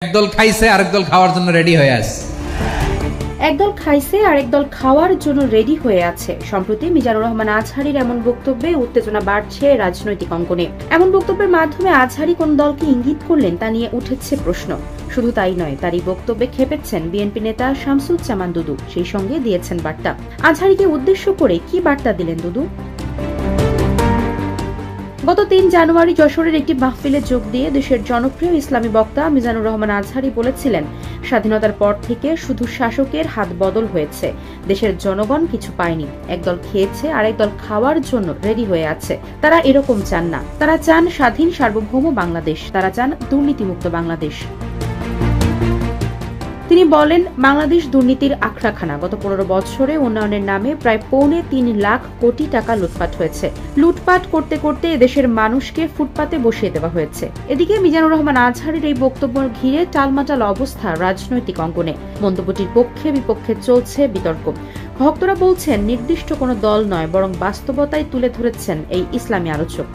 একদল খাইছে আরেক দল খাওয়ার জন্য রেডি হয়ে আছে। একদল খাইছে আরেক দল খাওয়ার জন্য রেডি হয়ে আছে। সম্প্রতি মিজানুর রহমান আজহারীর এমন বক্তব্যে উত্তেজনা বাড়ছে রাজনৈতিক অঙ্গনে। এমন বক্তব্যের মাধ্যমে আজহারী কোন দলকে ইঙ্গিত করলেন তা নিয়ে উঠেছে প্রশ্ন। শুধু তাই নয়, তারই বক্তব্যে খেপেছেন বিএনপি নেতা শামসুজ্জামান দুদু, সেই সঙ্গে দিয়েছেন বার্তা। আজহারীকে উদ্দেশ্য করে কি বার্তা দিলেন দুদু? গত ৩ জানুয়ারি যশোরের একটি মাহফিলে যোগ দিয়ে দেশের জনপ্রিয় ইসলামী বক্তা মিজানুর রহমান আজহারী বলেছিলেন, স্বাধীনতার পর থেকে শুধু শাসকের হাত বদল হয়েছে, দেশের জনগণ কিছু পায়নি। একদল খেয়েছে আর একদল খাওয়ার জন্য রেডি হয়ে আছে। তারা এরকম চান না, তারা চান স্বাধীন সার্বভৌম বাংলাদেশ, তারা চান দুর্নীতিমুক্ত বাংলাদেশ। তিনি বলেন, বাংলাদেশ দুর্নীতির আখড়াখানা। গত ১৫ বছরে উন্নয়নের নামে প্রায় ৩.৫ লাখ কোটি টাকা লুটপাট হয়েছে। লুটপাট করতে করতে এদেশের মানুষকে ফুটপাতে বসিয়ে দেওয়া হয়েছে। এদিকে মিজানুর রহমান আজহারীর এই বক্তব্য ঘিরে টালমাটাল অবস্থা রাজনৈতিক অঙ্গনে। মন্তব্যটির পক্ষে বিপক্ষে চলছে বিতর্ক। ভক্তরা বলছেন, নির্দিষ্ট কোনো দল নয়, বরং বাস্তবতাই তুলে ধরেছেন এই ইসলামী আলোচক।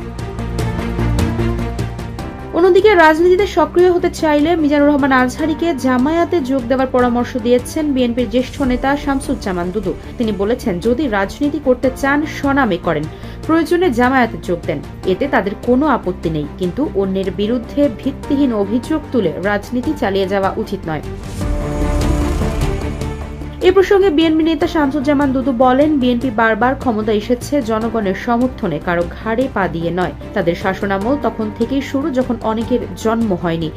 অন্যদিকে রাজনীতিতে সক্রিয় হতে চাইলে মিজানুর রহমান আজহারীকে জামায়াতে যোগ দেওয়ার পরামর্শ দিয়েছেন বিএনপির জ্যেষ্ঠ নেতা শামসুজ্জামান দুদু। তিনি বলেছেন, যদি রাজনীতি করতে চান স্বনামে করেন, প্রয়োজনে জামায়াতে যোগ দেন, এতে তাদের কোনো আপত্তি নেই, কিন্তু অন্যের বিরুদ্ধে ভিত্তিহীন অভিযোগ তুলে রাজনীতি চালিয়ে যাওয়া উচিত নয়। এ প্রসঙ্গে বিএনপি নেতা শামসুজ্জামান দুদু বলেন, বিএনপি বারবার ক্ষমতা এসেছে জনগণের সমর্থনে, কারো ঘাড়ে পা দিয়ে নয়। তাদের শাসনামল তখন থেকেই শুরু, যখন অনেকের জন্ম হয়নি।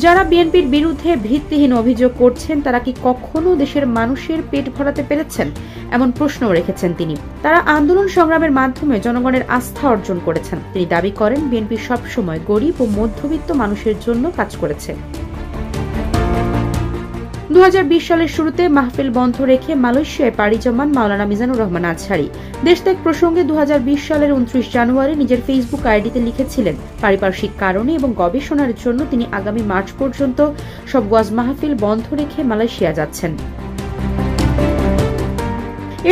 যারা বিএনপির বিরুদ্ধে ভিত্তিহীন অভিযোগ করছেন, তারা কি কখনো দেশের মানুষের পেট ভরাতে পেরেছেন? এমন প্রশ্নও রেখেছেন তিনি। তারা আন্দোলন সংগ্রামের মাধ্যমে জনগণের আস্থা অর্জন করেছেন। তিনি দাবি করেন, বিএনপি সবসময় গরিব ও মধ্যবিত্ত মানুষের জন্য কাজ করেছে। ২০২০ সালের শুরুতে মাহফিল বন্ধ রেখে মালয়েশিয়ায় পাড়ি জমান মাওলানা মিজানুর রহমান আজহারী। দেশত্যাগ প্রসঙ্গে ২০২০ সালের ২৯ জানুয়ারি নিজের ফেসবুক আইডিতে লিখেছিলেন, পারিপার্শ্বিক কারণে এবং গবেষণার জন্য তিনি আগামী মার্চ পর্যন্ত সব ওয়াজ মাহফিল বন্ধ রেখে মালয়েশিয়া যাচ্ছেন।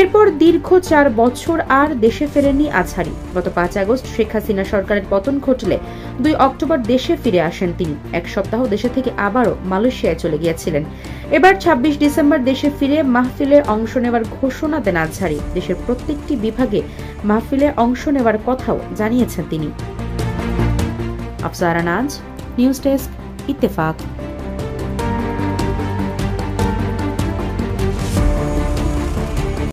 এরপর দীর্ঘ ৪ বছর আর দেশে ফেরেননি আজহারী। গত ৫ আগস্ট শেখ হাসিনা সরকারের পতন ঘটলে ২ অক্টোবর দেশে ফিরে আসেন তিনি। এক সপ্তাহ দেশে থেকে আবারও মালয়েশিয়ায় চলে গিয়েছিলেন। এবার ২৬ ডিসেম্বর দেশে ফিরে মাহফিলে অংশ নেওয়ার ঘোষণা দেন আজহারী। দেশের প্রত্যেকটি বিভাগে মাহফিলে অংশ নেওয়ার কথাও জানিয়েছেন তিনি। আফসারা নাজ, নিউজ ডেস্ক, ইত্তেফাক।